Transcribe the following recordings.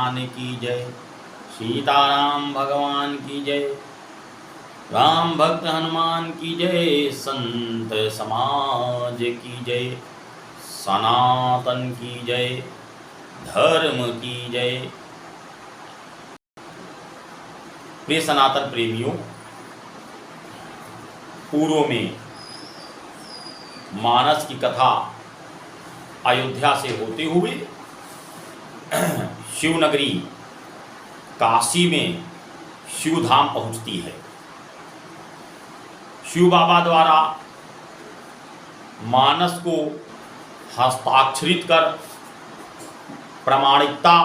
भगवान की जय। सीताराम भगवान की जय। राम भक्त हनुमान की जय। संत समाज की जय। सनातन की जय। धर्म की जय। प्रिय सनातन प्रेमियों, पूर्व में मानस की कथा अयोध्या से होते हुए शिवनगरी काशी में शिवधाम पहुंचती है। शिव बाबा द्वारा मानस को हस्ताक्षरित कर प्रामाणिकता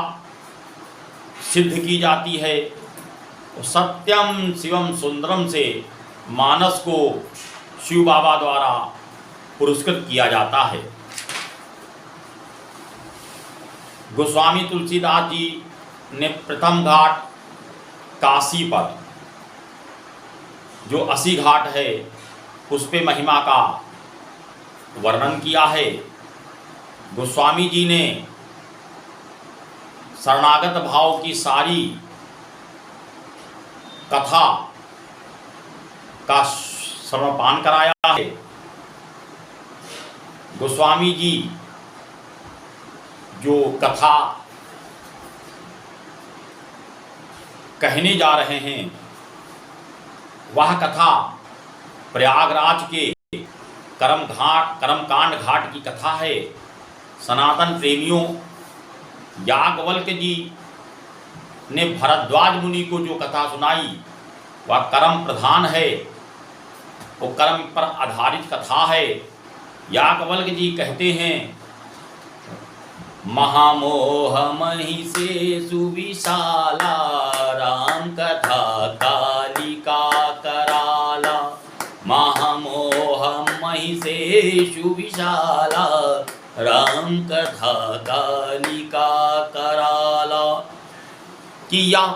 सिद्ध की जाती है। सत्यम शिवम सुंदरम से मानस को शिव बाबा द्वारा पुरस्कृत किया जाता है। गोस्वामी तुलसीदास जी ने प्रथम घाट काशी पर जो 80 घाट है उस पे महिमा का वर्णन किया है। गोस्वामी जी ने शरणागत भाव की सारी कथा का श्रवणपान कराया है। गोस्वामी जी जो कथा कहने जा रहे हैं वह कथा प्रयागराज के कर्मकांड घाट की कथा है। सनातन प्रेमियों, याज्ञवल्क्य जी ने भरद्वाज मुनि को जो कथा सुनाई वह कर्म प्रधान है, वो कर्म पर आधारित कथा है। याज्ञवल्क्य जी कहते हैं, महामोह महिषे सुविशाला राम कथा कालिका कराला। महामोह महिषे सुविशाला राम कथा कालिका कराला। कि यह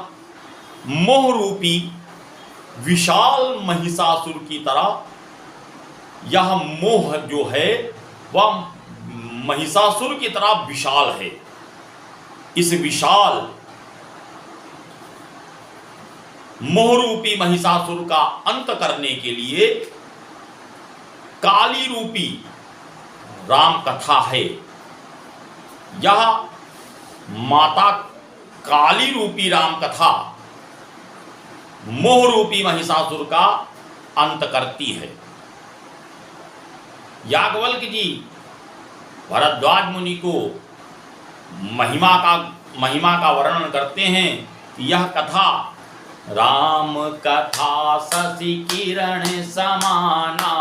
मोह रूपी विशाल महिषासुर की तरह यह मोह जो है वह महिषासुर की तरह विशाल है। इस विशाल मोह रूपी महिषासुर का अंत करने के लिए काली रूपी राम कथा है। यह माता काली रूपी राम कथा मोह रूपी महिषासुर का अंत करती है। याज्ञवल्क्य जी भरद्वाज मुनि को महिमा का वर्णन करते हैं कि यह कथा राम कथा शशि किरण समाना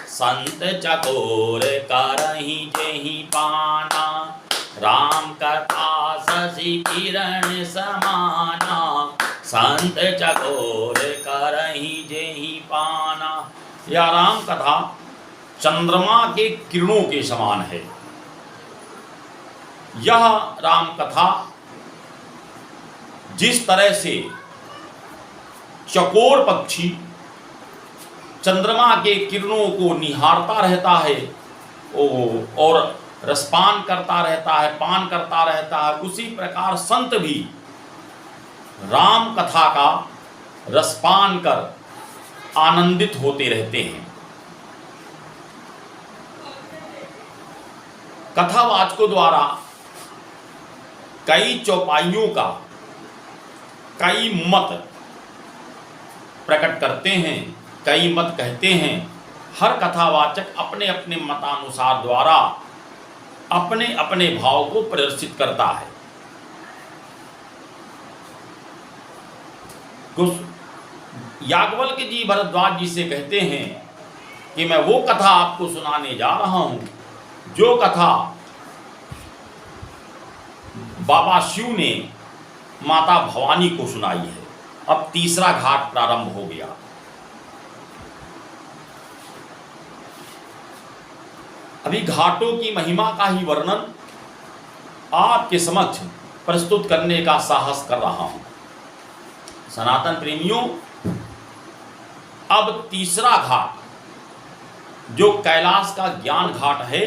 संत चकोर करहि जेहि पाना। राम कथा शशि किरण समाना संत चकोर करहि जेहि पाना। यह राम कथा चंद्रमा के किरणों के समान है। यह राम कथा जिस तरह से चकोर पक्षी चंद्रमा के किरणों को निहारता रहता है और रसपान करता रहता है, पान करता रहता है, उसी प्रकार संत भी राम कथा का रसपान कर आनंदित होते रहते हैं। कथावाचकों द्वारा कई चौपाइयों का कई मत प्रकट करते हैं, कई मत कहते हैं। हर कथावाचक अपने अपने मतानुसार द्वारा अपने अपने भाव को प्रदर्शित करता है। याज्ञवल्क्य जी भरद्वाज जी से कहते हैं कि मैं वो कथा आपको सुनाने जा रहा हूं जो कथा बाबा शिव ने माता भवानी को सुनाई है। अब तीसरा घाट प्रारंभ हो गया। अभी घाटों की महिमा का ही वर्णन आपके समक्ष प्रस्तुत करने का साहस कर रहा हूं। सनातन प्रेमियों, अब तीसरा घाट जो कैलाश का ज्ञान घाट है,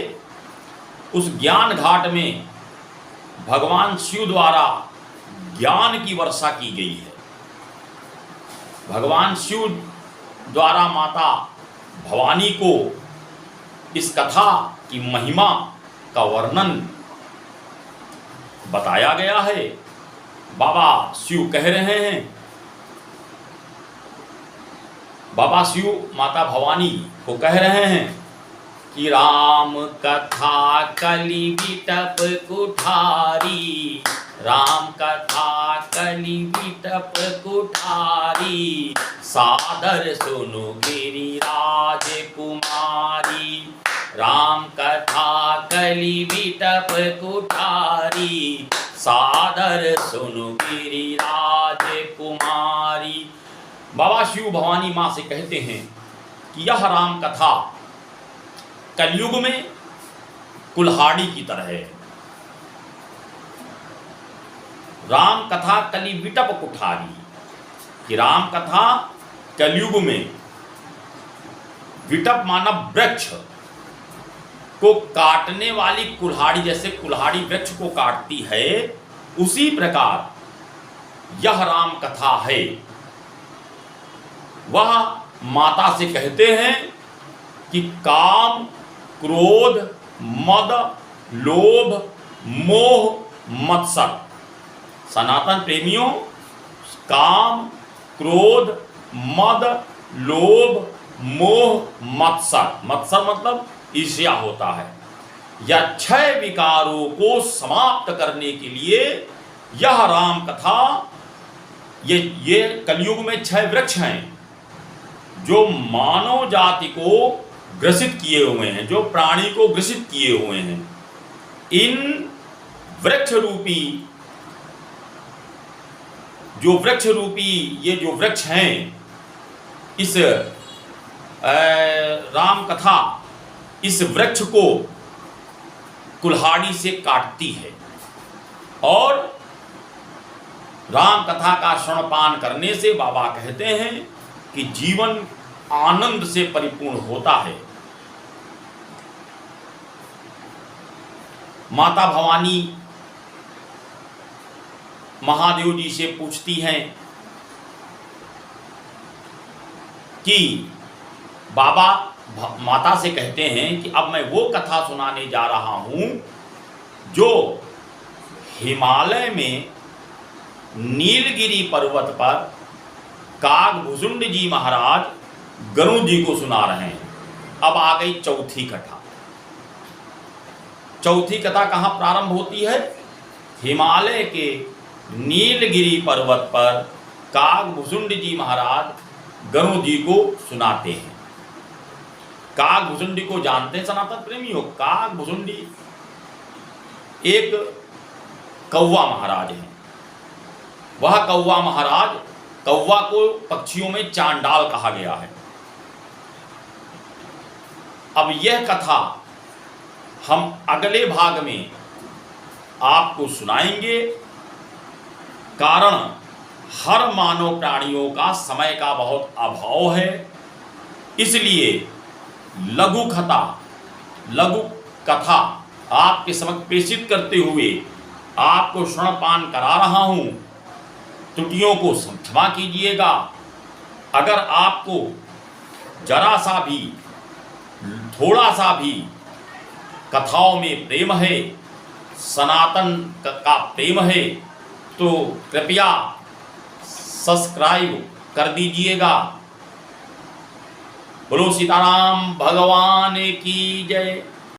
उस ज्ञान घाट में भगवान शिव द्वारा ज्ञान की वर्षा की गई है। भगवान शिव द्वारा माता भवानी को इस कथा की महिमा का वर्णन बताया गया है। बाबा शिव कह रहे हैं, बाबा शिव माता भवानी को कह रहे हैं कि राम कथा कलि विटप कुठारी, राम कथा कलि विटप कुठारी, सादर सुनु गिरिराज कुमारी। राम कथा कलि विटप कुठारी, सादर सुनु गिरिराज कुमारी। बाबा शिव भवानी माँ से कहते हैं कि यह राम कथा कलयुग में कुल्हाड़ी की तरह है। राम कथा कलि विटप कुठारी, कि राम कथा कलयुग में, विटप मानव वृक्ष को काटने वाली कुल्हाड़ी, जैसे कुल्हाड़ी वृक्ष को काटती है, उसी प्रकार यह राम कथा है। वह माता से कहते हैं कि काम, क्रोध, मद, लोभ, मोह, मत्सर। सनातन प्रेमियों, काम, क्रोध, मद, लोभ, मोह, मत्सर, मत्सर मतलब ईर्ष्या होता है। यह 6 विकारों को समाप्त करने के लिए यह राम कथा, ये कलयुग में 6 वृक्ष हैं जो मानव जाति को ग्रसित किए हुए हैं, जो प्राणी को ग्रसित किए हुए हैं। इन वृक्ष रूपी, जो वृक्ष रूपी ये जो वृक्ष हैं, इस राम कथा इस वृक्ष को कुल्हाड़ी से काटती है और राम कथा का श्रवणपान करने से बाबा कहते हैं कि जीवन आनंद से परिपूर्ण होता है। माता भवानी महादेव जी से पूछती हैं कि बाबा, माता से कहते हैं कि अब मैं वो कथा सुनाने जा रहा हूं जो हिमालय में नीलगिरी पर्वत पर कागभुजुंड जी महाराज गरुड़ जी को सुना रहे हैं। अब आ गई चौथी कथा। चौथी कथा कहाँ प्रारंभ होती है? हिमालय के नीलगिरी पर्वत पर कागभुजुंड जी महाराज गरुड़ जी को सुनाते हैं। कागभुजुंडी को जानते हैं सनातन प्रेमियों? कागभुजुंडी एक कौवा महाराज है। वह कौवा महाराज, कौवा को पक्षियों में चांडाल कहा गया है। अब यह कथा हम अगले भाग में आपको सुनाएंगे, कारण हर मानव प्राणियों का समय का बहुत अभाव है, इसलिए लघु कथा आपके समक्ष प्रेषित करते हुए आपको श्रवणपान करा रहा हूं। त्रुटियों को क्षमा कीजिएगा। अगर आपको जरा सा भी, थोड़ा सा भी कथाओं में प्रेम है, सनातन का प्रेम है, तो कृपया सब्सक्राइब कर दीजिएगा। बोलो सीताराम भगवान की जय।